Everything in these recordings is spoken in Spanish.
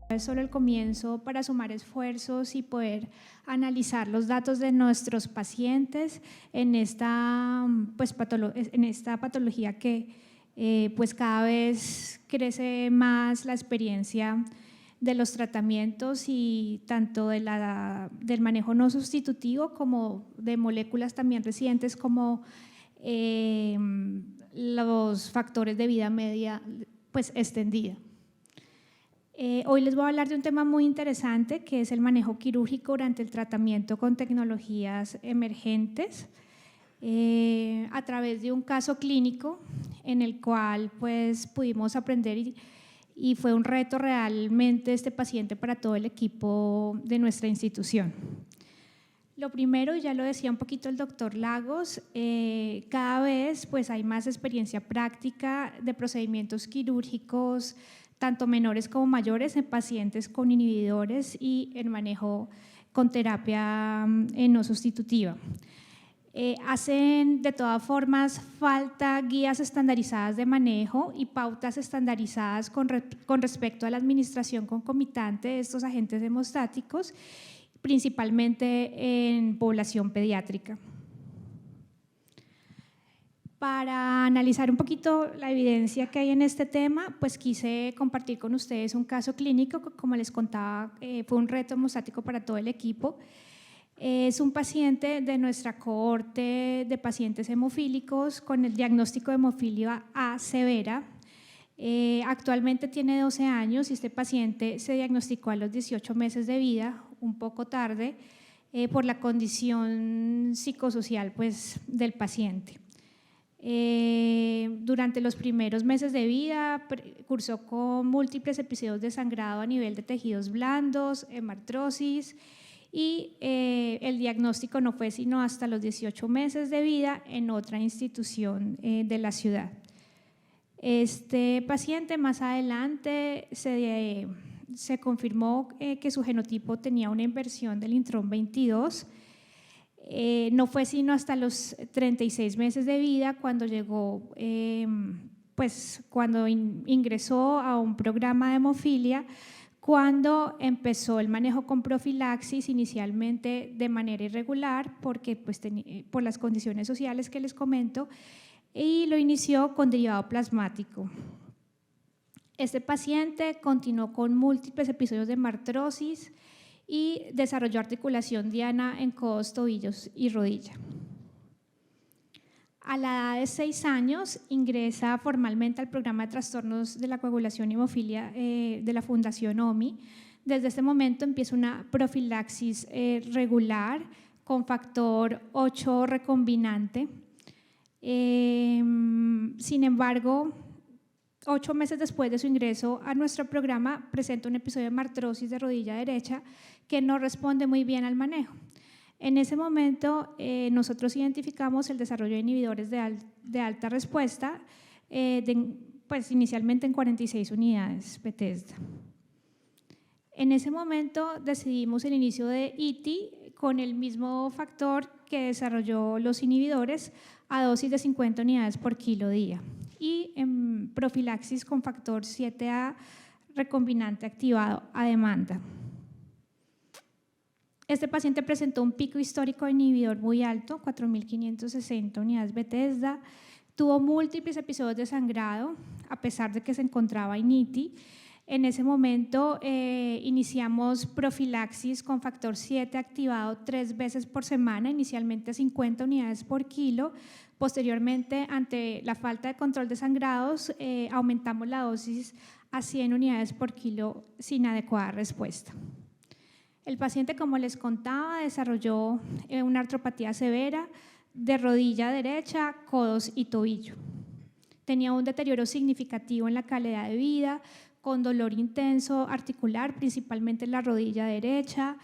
es solo el comienzo para sumar esfuerzos y poder analizar los datos de nuestros pacientes en esta, en esta patología que pues cada vez crece más la experiencia de los tratamientos y tanto del manejo no sustitutivo como de moléculas también recientes como los factores de vida media pues extendida. Hoy les voy a hablar de un tema muy interesante que es el manejo quirúrgico durante el tratamiento con tecnologías emergentes a través de un caso clínico en el cual pues pudimos aprender y fue un reto realmente este paciente para todo el equipo de nuestra institución. Lo primero, ya lo decía un poquito el doctor Lagos, cada vez pues hay más experiencia práctica de procedimientos quirúrgicos tanto menores como mayores en pacientes con inhibidores y en manejo con terapia no sustitutiva. Hacen de todas formas falta guías estandarizadas de manejo y pautas estandarizadas con respecto a la administración concomitante de estos agentes hemostáticos, principalmente en población pediátrica. Para analizar un poquito la evidencia que hay en este tema, pues quise compartir con ustedes un caso clínico que, como les contaba, fue un reto hemostático para todo el equipo. Es un paciente de nuestra cohorte de pacientes hemofílicos con el diagnóstico de hemofilia A severa. Actualmente tiene 12 años y este paciente se diagnosticó a los 18 meses de vida, un poco tarde, por la condición psicosocial pues, del paciente. Durante los primeros meses de vida cursó con múltiples episodios de sangrado a nivel de tejidos blandos, hemartrosis y el diagnóstico no fue sino hasta los 18 meses de vida en otra institución de la ciudad. Este paciente más adelante se confirmó que su genotipo tenía una inversión del intrón 22. No fue sino hasta los 36 meses de vida cuando llegó, cuando ingresó a un programa de hemofilia, cuando empezó el manejo con profilaxis inicialmente de manera irregular porque por las condiciones sociales que les comento, y lo inició con derivado plasmático. Este paciente continuó con múltiples episodios de hemartrosis y desarrolló articulación diana en codos, tobillos y rodilla. A la edad de 6 años ingresa formalmente al programa de trastornos de la coagulación y hemofilia de la Fundación OMI. Desde este momento empieza una profilaxis regular con factor 8 recombinante. Sin embargo, 8 meses después de su ingreso a nuestro programa, presenta un episodio de hemartrosis de rodilla derecha que no responde muy bien al manejo. En ese momento, nosotros identificamos el desarrollo de inhibidores de alta respuesta, pues inicialmente en 46 unidades Bethesda. En ese momento decidimos el inicio de ITI con el mismo factor que desarrolló los inhibidores a dosis de 50 unidades por kilo día y en profilaxis con factor 7A recombinante activado a demanda. Este paciente presentó un pico histórico de inhibidor muy alto, 4.560 unidades Bethesda, tuvo múltiples episodios de sangrado a pesar de que se encontraba en ITI. En ese momento iniciamos profilaxis con factor 7 activado 3 veces por semana, inicialmente 50 unidades por kilo. Posteriormente, ante la falta de control de sangrados, aumentamos la dosis a 100 unidades por kilo sin adecuada respuesta. El paciente, como les contaba, desarrolló una artropatía severa de rodilla derecha, codos y tobillo. Tenía un deterioro significativo en la calidad de vida, con dolor intenso articular, principalmente en la rodilla derecha,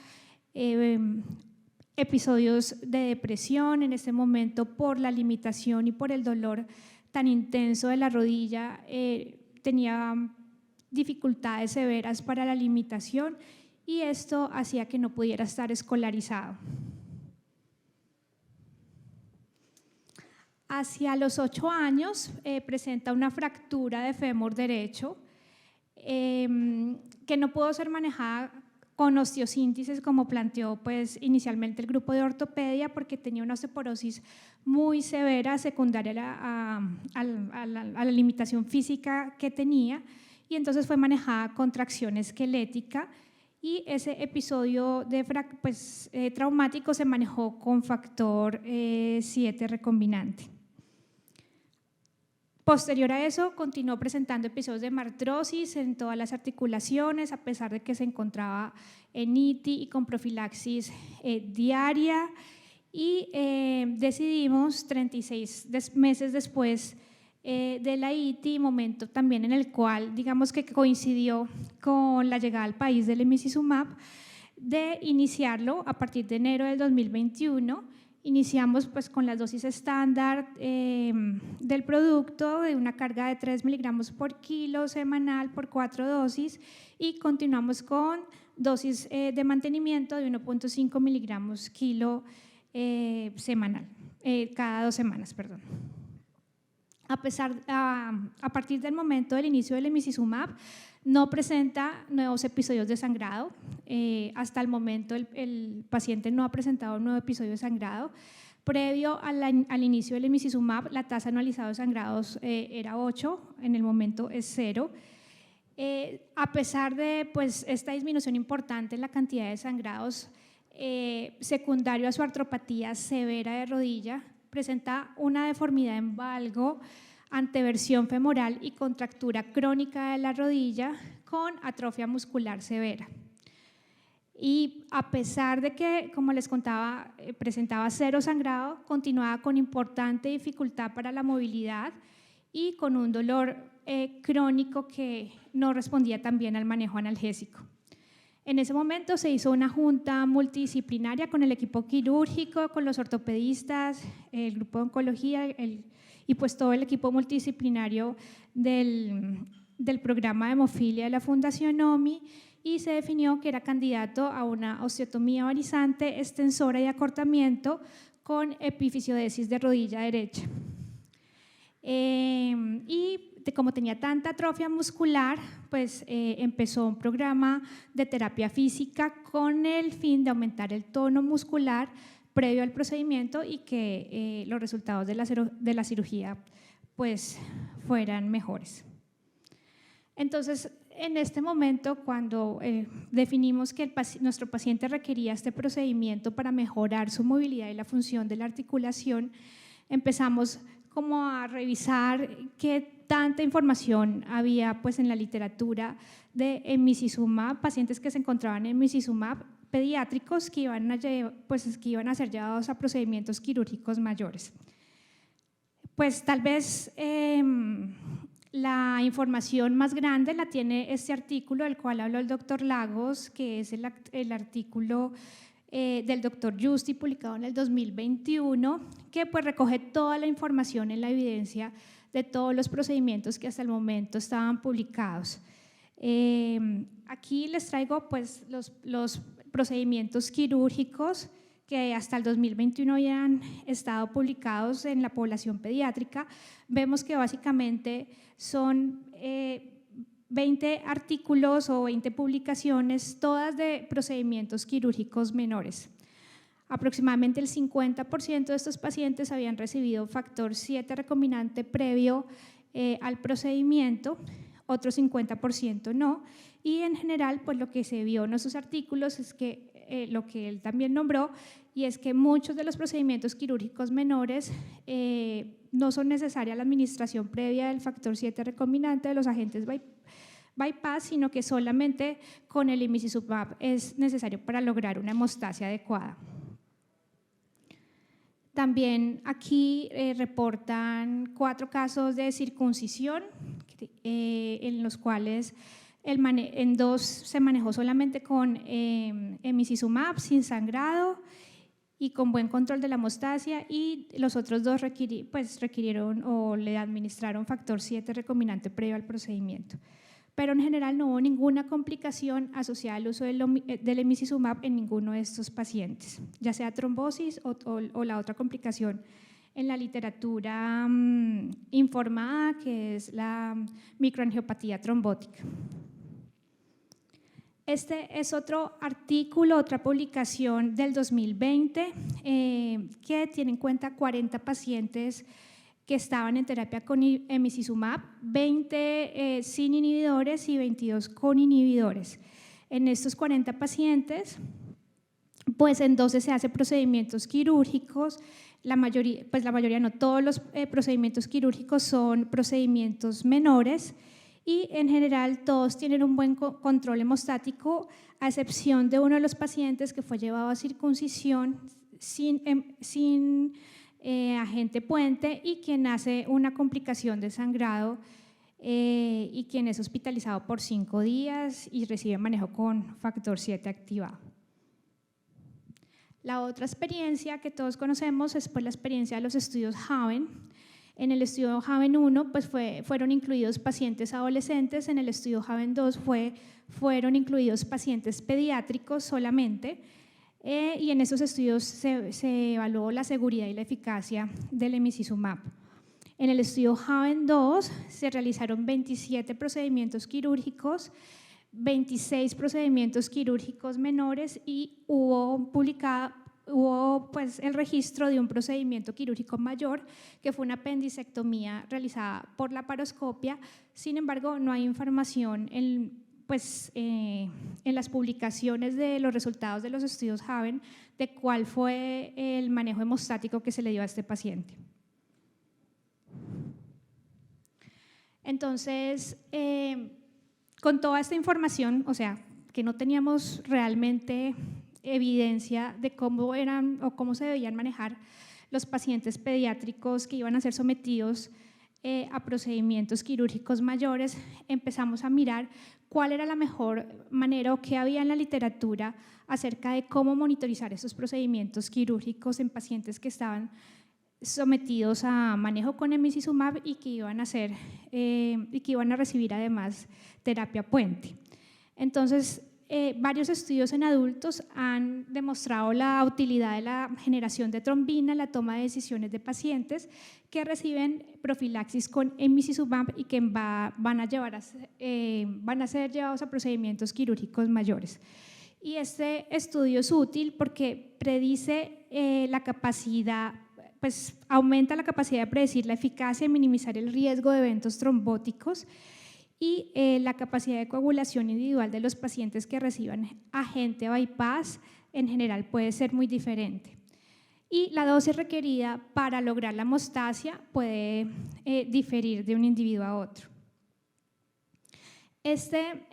episodios de depresión en este momento por la limitación y por el dolor tan intenso de la rodilla, tenía dificultades severas para la limitación y esto hacía que no pudiera estar escolarizado. Hacia los 8 años presenta una fractura de fémur derecho. que no pudo ser manejada con osteosíntesis como planteó pues, inicialmente el grupo de ortopedia, porque tenía una osteoporosis muy severa secundaria a la limitación física que tenía, y entonces fue manejada con tracción esquelética, y ese episodio de traumático se manejó con factor 7 recombinante. Posterior a eso, continuó presentando episodios de artrosis en todas las articulaciones, a pesar de que se encontraba en ITI y con profilaxis diaria, y decidimos 36 meses después de la ITI, momento también en el cual digamos que coincidió con la llegada al país del emicizumab, de iniciarlo a partir de enero del 2021. Iniciamos pues con las dosis estándar del producto, de una carga de 3 miligramos por kilo semanal por 4 dosis, y continuamos con dosis de mantenimiento de 1.5 miligramos kilo semanal, cada 2 semanas, perdón. A partir del momento del inicio del emicizumab, no presenta nuevos episodios de sangrado. Hasta el momento el paciente no ha presentado un nuevo episodio de sangrado. Previo al inicio del emicizumab, la tasa anualizada de sangrados era 8, en el momento es 0. A pesar de pues, esta disminución importante en la cantidad de sangrados, secundario a su artropatía severa de rodilla, presenta una deformidad en valgo, anteversión femoral y contractura crónica de la rodilla con atrofia muscular severa. Y a pesar de que, como les contaba, presentaba 0 sangrado, continuaba con importante dificultad para la movilidad y con un dolor crónico que no respondía tan bien al manejo analgésico. En ese momento se hizo una junta multidisciplinaria con el equipo quirúrgico, con los ortopedistas, el grupo de oncología y pues todo el equipo multidisciplinario del programa de hemofilia de la Fundación OMI, y se definió que era candidato a una osteotomía varizante, extensora y acortamiento con epifisiodisis de rodilla derecha. Como tenía tanta atrofia muscular, pues empezó un programa de terapia física con el fin de aumentar el tono muscular previo al procedimiento y que los resultados de la cirugía pues fueran mejores. Entonces, en este momento, cuando definimos que nuestro paciente requería este procedimiento para mejorar su movilidad y la función de la articulación, empezamos como a revisar qué tanta información había pues, en la literatura de emicizumab, pacientes que se encontraban en emicizumab, pediátricos que iban a ser llevados a procedimientos quirúrgicos mayores. Pues tal vez la información más grande la tiene este artículo del cual habló el doctor Lagos, que es el artículo del doctor Justi, publicado en el 2021, que pues recoge toda la información en la evidencia de todos los procedimientos que hasta el momento estaban publicados. Aquí les traigo pues los procedimientos quirúrgicos que hasta el 2021 ya han estado publicados en la población pediátrica. Vemos que básicamente son 20 artículos o 20 publicaciones, todas de procedimientos quirúrgicos menores. Aproximadamente el 50% de estos pacientes habían recibido factor 7 recombinante previo al procedimiento, otro 50% no, y en general pues lo que se vio en esos artículos es que lo que él también nombró, y es que muchos de los procedimientos quirúrgicos menores no son necesaria la administración previa del factor 7 recombinante de los agentes bypass, sino que solamente con el emicizumab es necesario para lograr una hemostasia adecuada. También aquí reportan 4 casos de circuncisión en los cuales en 2 se manejó solamente con emicizumab sin sangrado y con buen control de la hemostasia, y los otros 2 requirieron o le administraron factor 7 recombinante previo al procedimiento. Pero en general no hubo ninguna complicación asociada al uso del emicizumab en ninguno de estos pacientes, ya sea trombosis o la otra complicación en la literatura informada, que es la microangiopatía trombótica. Este es otro artículo, otra publicación del 2020 que tiene en cuenta 40 pacientes que estaban en terapia con emicizumab, 20 sin inhibidores y 22 con inhibidores. En estos 40 pacientes, pues en 12 se hacen procedimientos quirúrgicos, la mayoría no, todos los procedimientos quirúrgicos son procedimientos menores y en general todos tienen un buen control hemostático, a excepción de uno de los pacientes que fue llevado a circuncisión sin agente puente y quien hace una complicación de sangrado y quien es hospitalizado por 5 días y recibe manejo con factor 7 activado. La otra experiencia que todos conocemos es pues, la experiencia de los estudios Haven. En el estudio Haven 1 pues, fueron incluidos pacientes adolescentes, en el estudio Haven 2 fueron incluidos pacientes pediátricos solamente, y en esos estudios se evaluó la seguridad y la eficacia del emicizumab. En el estudio Haven 2 se realizaron 27 procedimientos quirúrgicos, 26 procedimientos quirúrgicos menores y hubo pues, el registro de un procedimiento quirúrgico mayor que fue una apendicectomía realizada por laparoscopia. Sin embargo, no hay información en las publicaciones de los resultados de los estudios Haven de cuál fue el manejo hemostático que se le dio a este paciente. Entonces, con toda esta información, o sea, que no teníamos realmente evidencia de cómo eran o cómo se debían manejar los pacientes pediátricos que iban a ser sometidos a procedimientos quirúrgicos mayores, empezamos a mirar cuál era la mejor manera o qué había en la literatura acerca de cómo monitorizar esos procedimientos quirúrgicos en pacientes que estaban sometidos a manejo con emicizumab y que iban a recibir además terapia puente. Entonces, varios estudios en adultos han demostrado la utilidad de la generación de trombina en la toma de decisiones de pacientes que reciben profilaxis con emicizumab y que van a ser llevados a procedimientos quirúrgicos mayores. Y este estudio es útil porque predice la capacidad, pues aumenta la capacidad de predecir la eficacia y minimizar el riesgo de eventos trombóticos y la capacidad de coagulación individual de los pacientes que reciban agente bypass en general puede ser muy diferente. Y la dosis requerida para lograr la hemostasia puede diferir de un individuo a otro. Este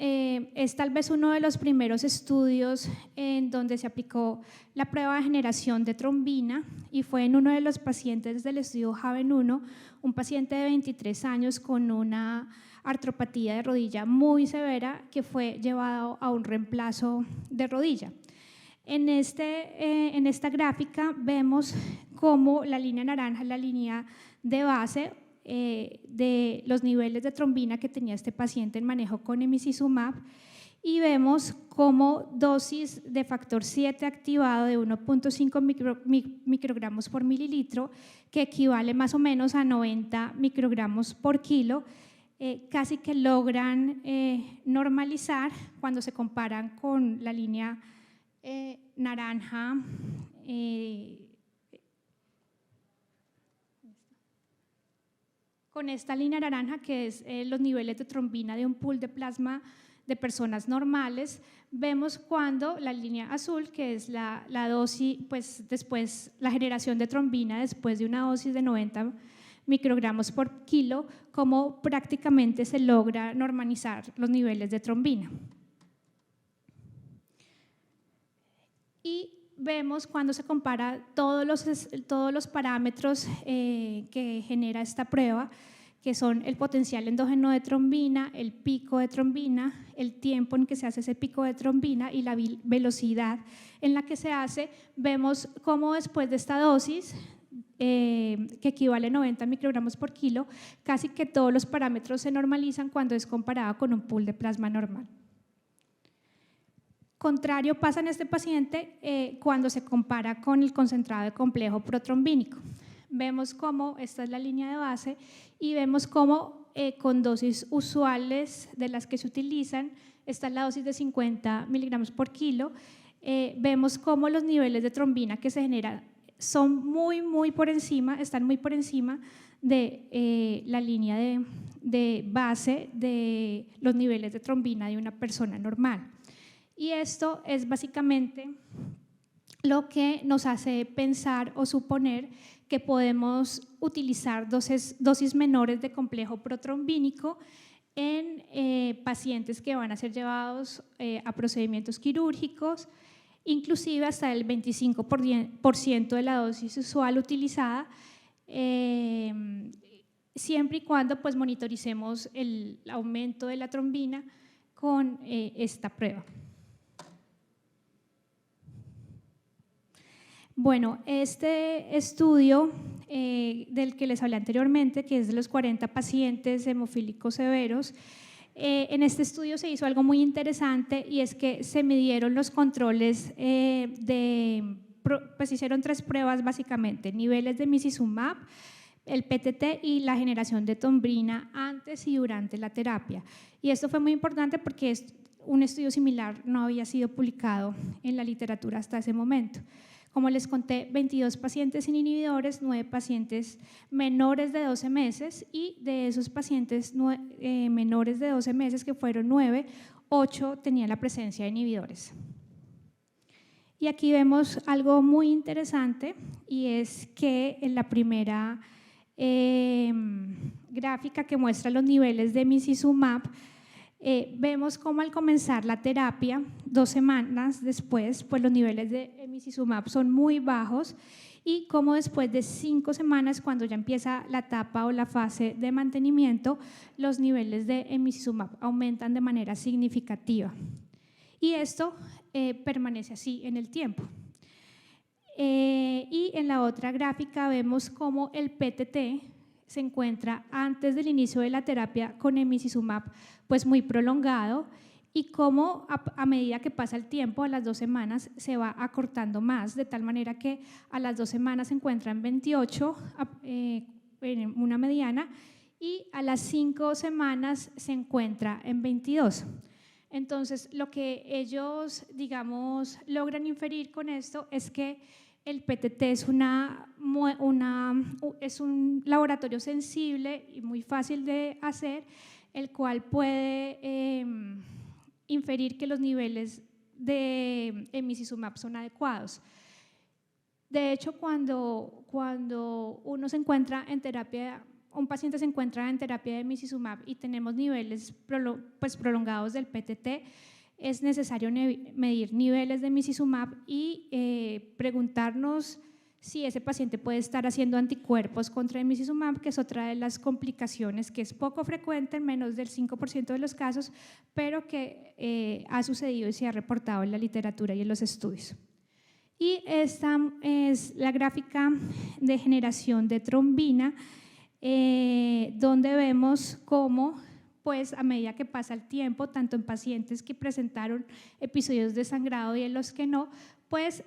es tal vez uno de los primeros estudios en donde se aplicó la prueba de generación de trombina y fue en uno de los pacientes del estudio Haven 1, un paciente de 23 años con una artropatía de rodilla muy severa que fue llevado a un reemplazo de rodilla. En esta gráfica vemos cómo la línea naranja es la línea de base de los niveles de trombina que tenía este paciente en manejo con emicizumab y vemos cómo dosis de factor 7 activado de 1.5 microgramos por mililitro, que equivale más o menos a 90 microgramos por kilo, casi que logran normalizar cuando se comparan con la línea naranja con esta línea naranja que es los niveles de trombina de un pool de plasma de personas normales. Vemos cuando la línea azul, que es la dosis, pues después la generación de trombina después de una dosis de 90 microgramos por kilo, cómo prácticamente se logra normalizar los niveles de trombina. Y vemos cuando se compara todos los parámetros que genera esta prueba, que son el potencial endógeno de trombina, el pico de trombina, el tiempo en que se hace ese pico de trombina y la velocidad en la que se hace. Vemos cómo después de esta dosis, que equivale a 90 microgramos por kilo, casi que todos los parámetros se normalizan cuando es comparado con un pool de plasma normal. Contrario pasa en este paciente cuando se compara con el concentrado de complejo protrombínico. Vemos cómo esta es la línea de base y vemos cómo con dosis usuales de las que se utilizan, está la dosis de 50 miligramos por kilo, vemos cómo los niveles de trombina que se generan son muy por encima, están muy por encima de la línea de base de los niveles de trombina de una persona normal. Y esto es básicamente lo que nos hace pensar o suponer que podemos utilizar dosis menores de complejo protrombínico en pacientes que van a ser llevados a procedimientos quirúrgicos, inclusive hasta el 25% de la dosis usual utilizada, siempre y cuando pues monitoricemos el aumento de la trombina con esta prueba. Bueno, este estudio del que les hablé anteriormente, que es de los 40 pacientes hemofílicos severos, en este estudio se hizo algo muy interesante y es que se midieron los controles pues hicieron 3 pruebas básicamente: niveles de emicizumab, el PTT y la generación de trombina antes y durante la terapia. Y esto fue muy importante porque un estudio similar no había sido publicado en la literatura hasta ese momento. Como les conté, 22 pacientes sin inhibidores, 9 pacientes menores de 12 meses y de esos pacientes menores de 12 meses, que fueron 9, 8 tenían la presencia de inhibidores. Y aquí vemos algo muy interesante y es que en la primera gráfica que muestra los niveles de emicizumab, vemos cómo al comenzar la terapia, 2 semanas después, pues los niveles de emicizumab son muy bajos y cómo después de 5 semanas, cuando ya empieza la etapa o la fase de mantenimiento, los niveles de emicizumab aumentan de manera significativa. Y esto permanece así en el tiempo. Y en la otra gráfica vemos cómo el PTT se encuentra antes del inicio de la terapia con emicizumab pues muy prolongado y cómo a medida que pasa el tiempo, a las 2 semanas se va acortando más, de tal manera que a las 2 semanas se encuentra en 28, en una mediana, y a las 5 semanas se encuentra en 22. Entonces, lo que ellos, digamos, logran inferir con esto es que el PTT es un laboratorio sensible y muy fácil de hacer, el cual puede inferir que los niveles de emicizumab son adecuados. De hecho, cuando uno se encuentra en terapia, un paciente se encuentra en terapia de emicizumab y tenemos niveles prolongados del PTT, es necesario medir niveles de emicizumab y preguntarnos si ese paciente puede estar haciendo anticuerpos contra emicizumab, que es otra de las complicaciones que es poco frecuente, en menos del 5% de los casos, pero que ha sucedido y se ha reportado en la literatura y en los estudios. Y esta es la gráfica de generación de trombina, donde vemos cómo pues a medida que pasa el tiempo, tanto en pacientes que presentaron episodios de sangrado y en los que no, pues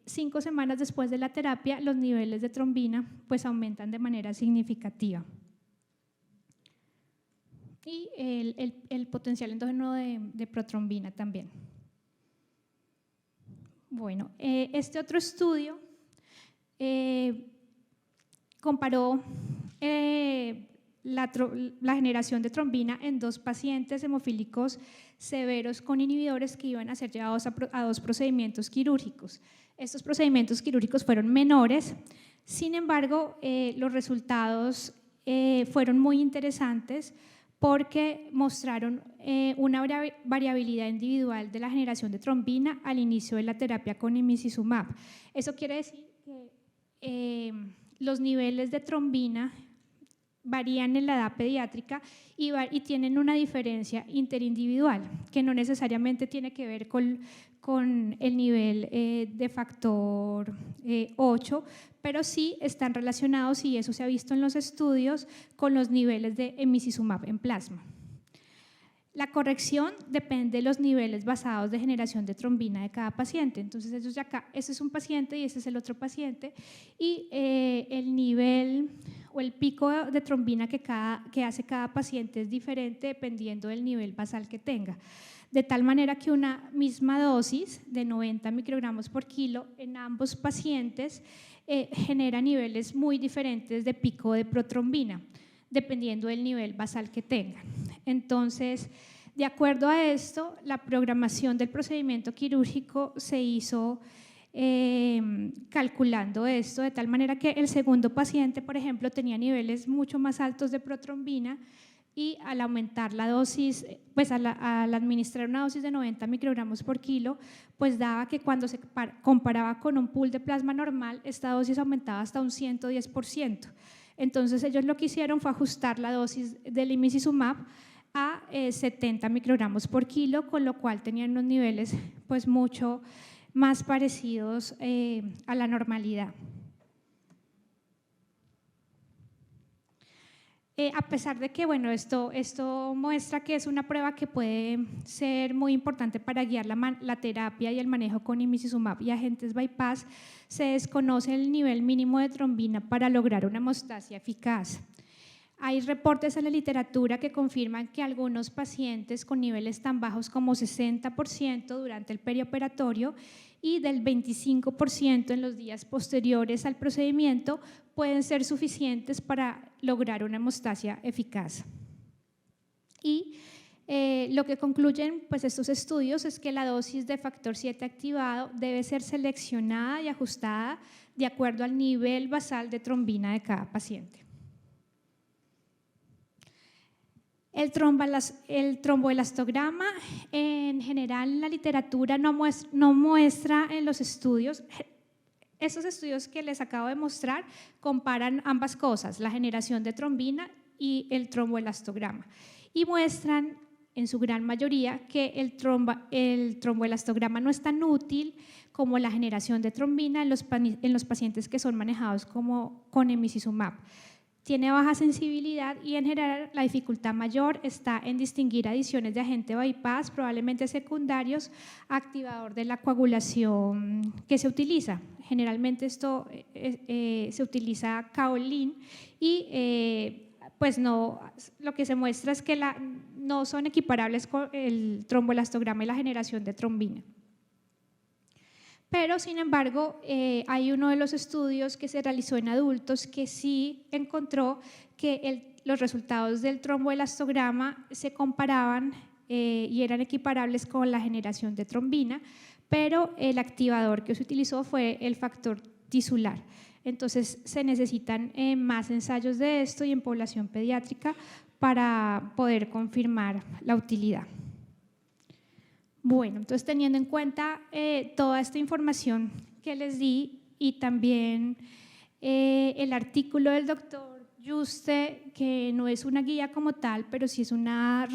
5 semanas después de la terapia los niveles de trombina pues aumentan de manera significativa. Y el potencial endógeno de protrombina también. Bueno, este otro estudio comparó la generación de trombina en 2 pacientes hemofílicos severos con inhibidores que iban a ser llevados a 2 procedimientos quirúrgicos. Estos procedimientos quirúrgicos fueron menores, sin embargo, los resultados fueron muy interesantes porque mostraron una variabilidad individual de la generación de trombina al inicio de la terapia con emicizumab. Eso quiere decir que los niveles de trombina varían en la edad pediátrica y tienen una diferencia interindividual, que no necesariamente tiene que ver con el nivel de factor 8, pero sí están relacionados, y eso se ha visto en los estudios, con los niveles de emicizumab en plasma. La corrección depende de los niveles basados de generación de trombina de cada paciente. Entonces, eso de acá, ese es un paciente y ese es el otro paciente. Y el nivel o el pico de trombina que hace cada paciente es diferente dependiendo del nivel basal que tenga. De tal manera que una misma dosis de 90 microgramos por kilo en ambos pacientes genera niveles muy diferentes de pico de protrombina, dependiendo del nivel basal que tengan. Entonces, de acuerdo a esto, la programación del procedimiento quirúrgico se hizo calculando esto, de tal manera que el segundo paciente, por ejemplo, tenía niveles mucho más altos de protrombina y al aumentar la dosis, pues al administrar una dosis de 90 microgramos por kilo, pues daba que cuando se comparaba con un pool de plasma normal, esta dosis aumentaba hasta un 110%. Entonces ellos lo que hicieron fue ajustar la dosis del imicizumab a 70 microgramos por kilo, con lo cual tenían unos niveles pues mucho más parecidos a la normalidad. A pesar de que, bueno, esto muestra que es una prueba que puede ser muy importante para guiar la terapia y el manejo con imicizumab y agentes bypass, se desconoce el nivel mínimo de trombina para lograr una hemostasia eficaz. Hay reportes en la literatura que confirman que algunos pacientes con niveles tan bajos como 60% durante el perioperatorio y del 25% en los días posteriores al procedimiento pueden ser suficientes para lograr una hemostasia eficaz. Y lo que concluyen pues, estos estudios es que la dosis de factor 7 activado debe ser seleccionada y ajustada de acuerdo al nivel basal de trombina de cada paciente. El tromboelastograma en general en la literatura no muestra en los estudios. Esos estudios que les acabo de mostrar comparan ambas cosas, la generación de trombina y el tromboelastograma, y muestran en su gran mayoría que el tromboelastograma no es tan útil como la generación de trombina en los pacientes que son manejados con emicizumab. Tiene baja sensibilidad y en general la dificultad mayor está en distinguir adiciones de agente bypass, probablemente secundarios, activador de la coagulación que se utiliza. Generalmente esto se utiliza kaolin y pues no, lo que se muestra es que no son equiparables con el tromboelastograma y la generación de trombina. Pero, sin embargo, hay uno de los estudios que se realizó en adultos que sí encontró que los resultados del tromboelastograma se comparaban y eran equiparables con la generación de trombina, pero el activador que se utilizó fue el factor tisular. Entonces, se necesitan más ensayos de esto y en población pediátrica para poder confirmar la utilidad. Bueno, entonces teniendo en cuenta toda esta información que les di y también el artículo del doctor Juste, que no es una guía como tal, pero sí es una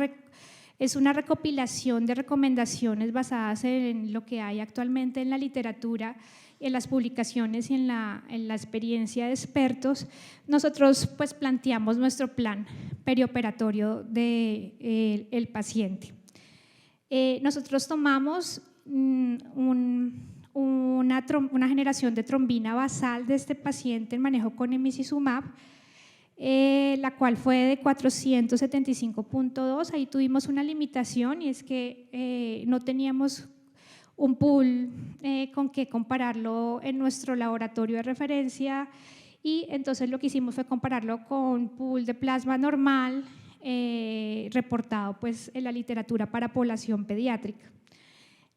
recopilación de recomendaciones basadas en lo que hay actualmente en la literatura, en las publicaciones y en la experiencia de expertos. Nosotros pues planteamos nuestro plan perioperatorio del paciente. Nosotros tomamos una generación de trombina basal de este paciente en manejo con emicizumab, la cual fue de 475.2. Ahí tuvimos una limitación y es que no teníamos un pool con que compararlo en nuestro laboratorio de referencia y entonces lo que hicimos fue compararlo con pool de plasma normal reportado pues, en la literatura para población pediátrica.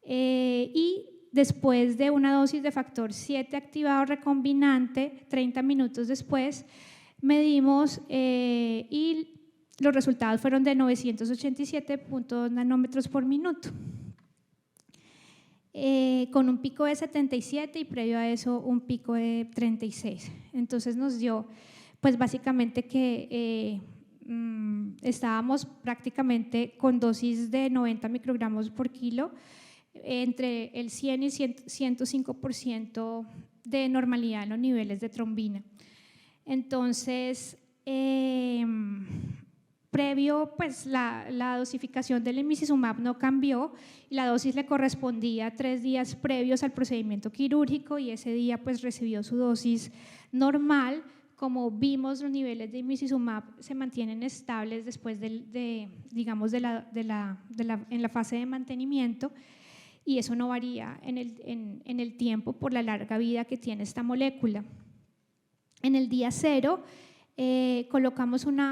Y después de una dosis de factor 7 activado recombinante, 30 minutos después, medimos y los resultados fueron de 987.2 nanómetros por minuto, con un pico de 77 y previo a eso un pico de 36. Entonces nos dio pues básicamente que estábamos prácticamente con dosis de 90 microgramos por kilo, entre el 100 y 105% de normalidad en los niveles de trombina. Entonces, previo, pues la dosificación del emicizumab no cambió y la dosis le correspondía 3 días previos al procedimiento quirúrgico y ese día pues recibió su dosis normal. Como vimos, los niveles de emicizumab se mantienen estables después digamos en la fase de mantenimiento y eso no varía en el tiempo por la larga vida que tiene esta molécula. En el día 0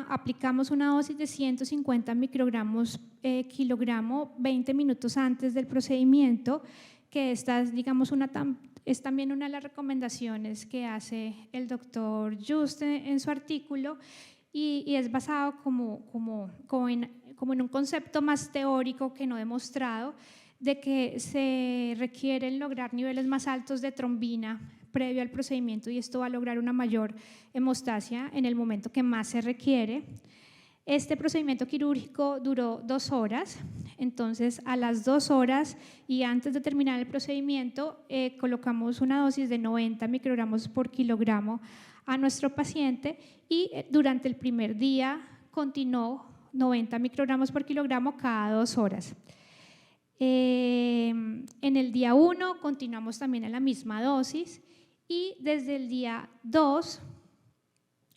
aplicamos una dosis de 150 microgramos kilogramo 20 minutos antes del procedimiento, que esta es, digamos, es también una de las recomendaciones que hace el doctor Juste en su artículo y es basado como en un concepto más teórico que no demostrado de que se requieren lograr niveles más altos de trombina previo al procedimiento y esto va a lograr una mayor hemostasia en el momento que más se requiere. Este procedimiento quirúrgico duró 2 horas, entonces a las 2 horas y antes de terminar el procedimiento colocamos una dosis de 90 microgramos por kilogramo a nuestro paciente y durante el primer día continuó 90 microgramos por kilogramo cada 2 horas. En el día 1 continuamos también a la misma dosis y desde el día 2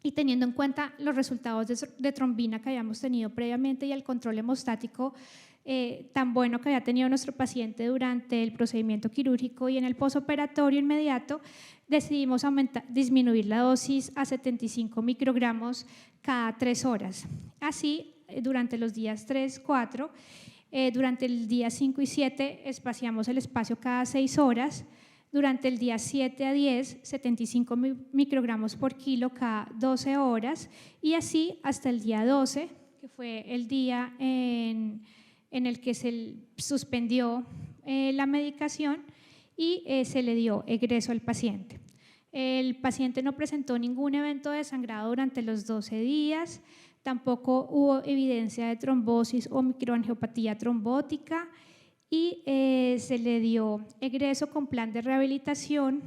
y teniendo en cuenta los resultados de trombina que habíamos tenido previamente y el control hemostático tan bueno que había tenido nuestro paciente durante el procedimiento quirúrgico y en el posoperatorio inmediato, decidimos disminuir la dosis a 75 microgramos cada 3 horas. Así, durante los días 3, 4, durante el día 5 y 7 espaciamos el espacio cada 6 horas. Durante el día 7 a 10, 75 microgramos por kilo cada 12 horas y así hasta el día 12, que fue el día en el que se suspendió la medicación y se le dio egreso al paciente. El paciente no presentó ningún evento de sangrado durante los 12 días, tampoco hubo evidencia de trombosis o microangiopatía trombótica y se le dio egreso con plan de rehabilitación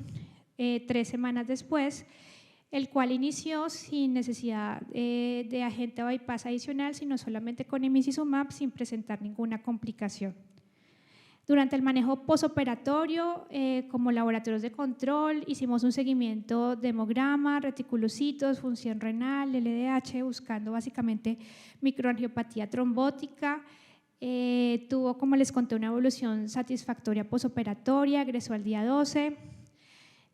3 semanas después, el cual inició sin necesidad de agente bypass adicional, sino solamente con emicizumab sin presentar ninguna complicación. Durante el manejo posoperatorio, como laboratorios de control, hicimos un seguimiento de hemograma, reticulocitos, función renal, LDH, buscando básicamente microangiopatía trombótica. Tuvo, como les conté, una evolución satisfactoria posoperatoria, egresó al día 12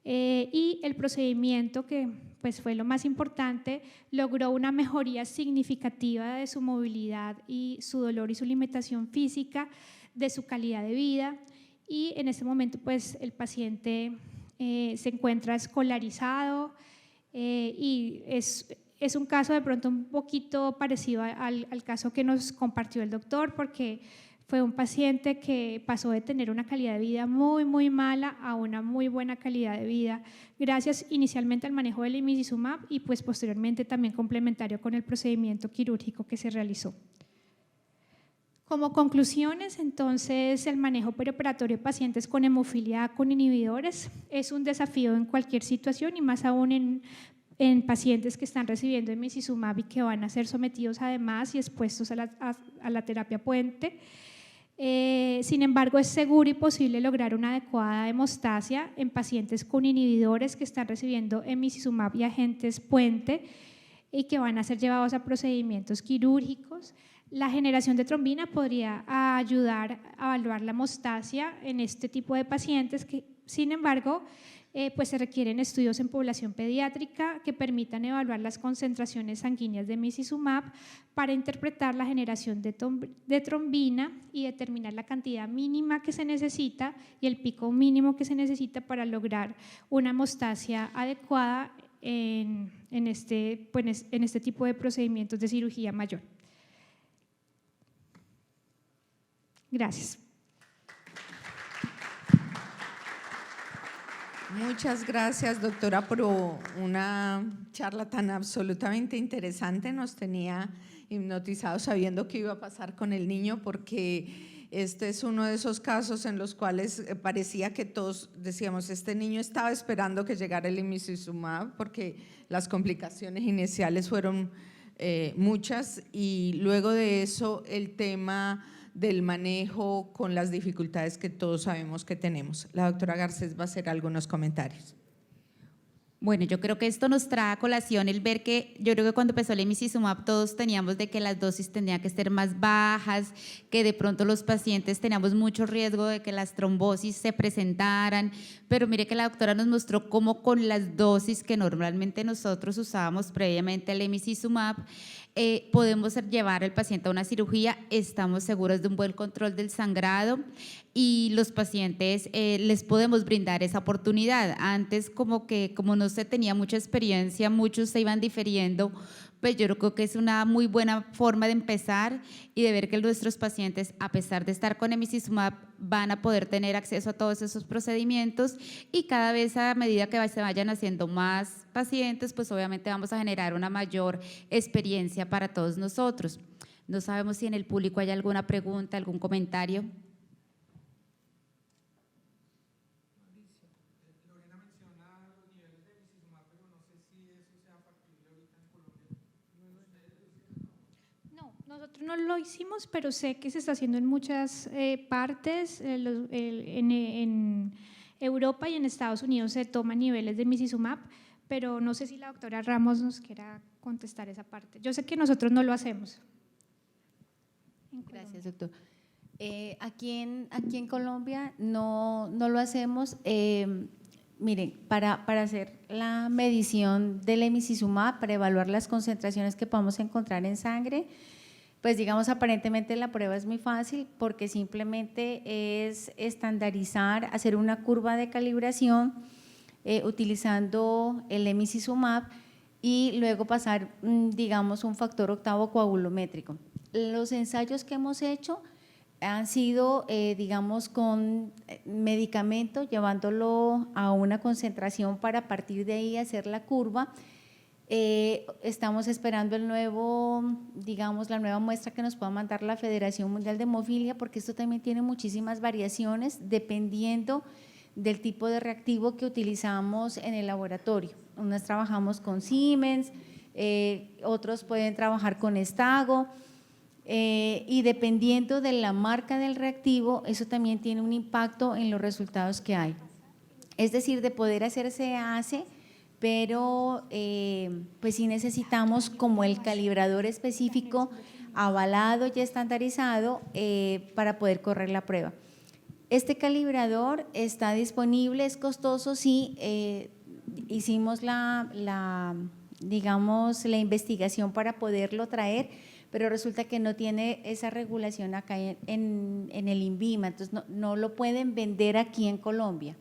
y el procedimiento, que pues fue lo más importante, logró una mejoría significativa de su movilidad y su dolor y su limitación física, de su calidad de vida y en este momento pues el paciente se encuentra escolarizado y es un caso de pronto un poquito parecido al caso que nos compartió el doctor, porque fue un paciente que pasó de tener una calidad de vida muy, muy mala a una muy buena calidad de vida, gracias inicialmente al manejo del emicizumab y pues posteriormente también complementario con el procedimiento quirúrgico que se realizó. Como conclusiones, entonces, el manejo perioperatorio de pacientes con hemofilia con inhibidores es un desafío en cualquier situación y más aún en pacientes que están recibiendo emicizumab y que van a ser sometidos además y expuestos a la terapia puente. Sin embargo, es seguro y posible lograr una adecuada hemostasia en pacientes con inhibidores que están recibiendo emicizumab y agentes puente y que van a ser llevados a procedimientos quirúrgicos. La generación de trombina podría ayudar a evaluar la hemostasia en este tipo de pacientes que, sin embargo, pues se requieren estudios en población pediátrica que permitan evaluar las concentraciones sanguíneas de emicizumab para interpretar la generación de trombina y determinar la cantidad mínima que se necesita y el pico mínimo que se necesita para lograr una hemostasia adecuada en este tipo de procedimientos de cirugía mayor. Gracias. Muchas gracias, doctora, por una charla tan absolutamente interesante. Nos tenía hipnotizados sabiendo qué iba a pasar con el niño, porque este es uno de esos casos en los cuales parecía que todos decíamos, este niño estaba esperando que llegara el emicizumab, porque las complicaciones iniciales fueron muchas, y luego de eso el tema del manejo con las dificultades que todos sabemos que tenemos. La doctora Garcés va a hacer algunos comentarios. Bueno, yo creo que esto nos trae a colación el ver que yo creo que cuando empezó el emicizumab todos teníamos de que las dosis tendrían que ser más bajas, que de pronto los pacientes teníamos mucho riesgo de que las trombosis se presentaran, pero mire que la doctora nos mostró cómo con las dosis que normalmente nosotros usábamos previamente al emicizumab podemos llevar al paciente a una cirugía, estamos seguros de un buen control del sangrado y los pacientes les podemos brindar esa oportunidad. Antes como no se tenía mucha experiencia, muchos se iban diferiendo, pues yo creo que es una muy buena forma de empezar y de ver que nuestros pacientes, a pesar de estar con emicizumab, van a poder tener acceso a todos esos procedimientos y cada vez a medida que se vayan haciendo más pacientes, pues obviamente vamos a generar una mayor experiencia para todos nosotros. No sabemos si en el público hay alguna pregunta, algún comentario. Nosotros no lo hicimos, pero sé que se está haciendo en muchas partes. En Europa y en Estados Unidos se toman niveles de emicizumab, pero no sé si la doctora Ramos nos quiera contestar esa parte. Yo sé que nosotros no lo hacemos. Gracias, doctor. Aquí en Colombia no lo hacemos. Miren, para hacer la medición del emicizumab, para evaluar las concentraciones que podemos encontrar en sangre, pues digamos aparentemente la prueba es muy fácil porque simplemente es estandarizar, hacer una curva de calibración utilizando el emicizumab y luego pasar, digamos, un factor octavo coagulométrico. Los ensayos que hemos hecho han sido, digamos, con medicamento, llevándolo a una concentración para a partir de ahí hacer la curva. Estamos esperando el nuevo, digamos, la nueva muestra que nos pueda mandar la Federación Mundial de Hemofilia, porque esto también tiene muchísimas variaciones dependiendo del tipo de reactivo que utilizamos en el laboratorio. Unas trabajamos con Siemens, otros pueden trabajar con Estago, y dependiendo de la marca del reactivo, eso también tiene un impacto en los resultados que hay. Es decir, de poder hacer se hace, pero pues sí necesitamos como el calibrador específico avalado y estandarizado para poder correr la prueba. Este calibrador está disponible, es costoso, sí, hicimos digamos, la investigación para poderlo traer, pero resulta que no tiene esa regulación acá en el INVIMA, entonces no lo pueden vender aquí en Colombia.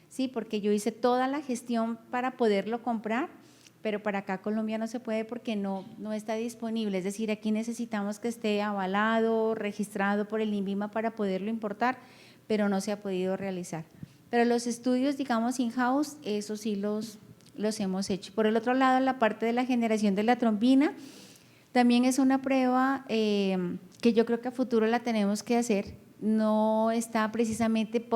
Sí, porque yo hice toda la gestión para poderlo comprar, pero para acá Colombia no se puede porque no está disponible, es decir, aquí necesitamos que esté avalado, registrado por el INVIMA para poderlo importar, pero no se ha podido realizar. Pero los estudios, digamos, in-house, eso sí los hemos hecho. Por el otro lado, la parte de la generación de la trombina, también es una prueba que yo creo que a futuro la tenemos que hacer, no está precisamente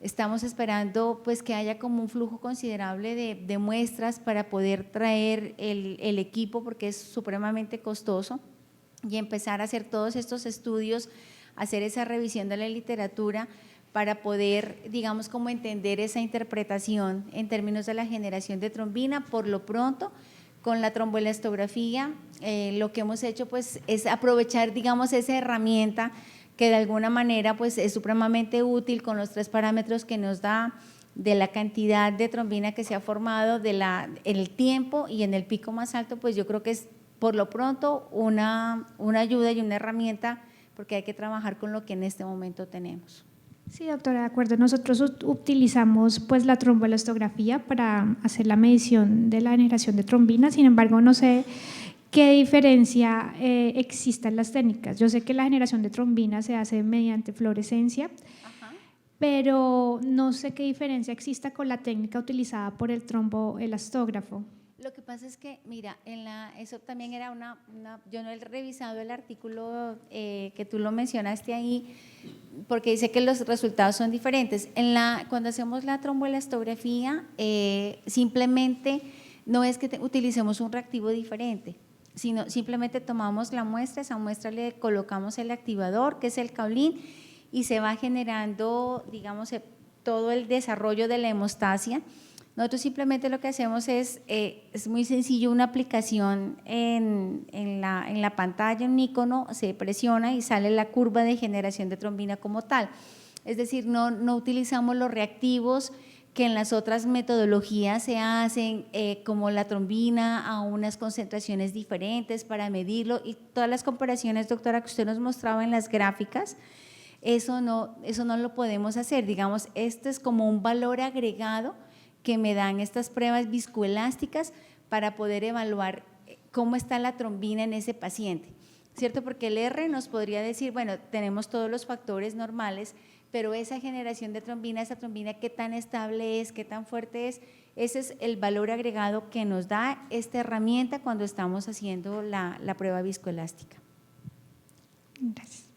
estamos esperando pues que haya como un flujo considerable de muestras para poder traer el equipo porque es supremamente costoso y empezar a hacer todos estos estudios, hacer esa revisión de la literatura para poder, digamos, como entender esa interpretación en términos de la generación de trombina. Por lo pronto, con la tromboelastografía, lo que hemos hecho pues es aprovechar, digamos, esa herramienta que de alguna manera pues es supremamente útil con los 3 parámetros que nos da de la cantidad de trombina que se ha formado, en el tiempo y en el pico más alto, pues yo creo que es por lo pronto una ayuda y una herramienta porque hay que trabajar con lo que en este momento tenemos. Sí, doctora, de acuerdo. Nosotros utilizamos pues la tromboelastografía para hacer la medición de la generación de trombina, sin embargo no sé ¿qué diferencia existe en las técnicas? Yo sé que la generación de trombina se hace mediante fluorescencia, pero no sé qué diferencia exista con la técnica utilizada por el tromboelastógrafo. Lo que pasa es que, mira, eso también era yo no he revisado el artículo que tú lo mencionaste ahí, porque dice que los resultados son diferentes. Cuando hacemos la tromboelastografía, simplemente no es que utilicemos un reactivo diferente. sino simplemente tomamos la muestra, esa muestra le colocamos el activador, que es el caolín, y se va generando, digamos, todo el desarrollo de la hemostasia. Nosotros simplemente lo que hacemos es muy sencillo, una aplicación en la pantalla, un icono, se presiona y sale la curva de generación de trombina como tal. Es decir, no utilizamos los reactivos que en las otras metodologías se hacen, como la trombina a unas concentraciones diferentes para medirlo, y todas las comparaciones, doctora, que usted nos mostraba en las gráficas, eso no lo podemos hacer. Digamos, este es como un valor agregado que me dan estas pruebas viscoelásticas para poder evaluar cómo está la trombina en ese paciente, ¿cierto? Porque el R nos podría decir, bueno, tenemos todos los factores normales, pero esa generación de trombina, esa trombina, ¿qué tan estable es? ¿Qué tan fuerte es? Ese es el valor agregado que nos da esta herramienta cuando estamos haciendo la prueba viscoelástica. Gracias.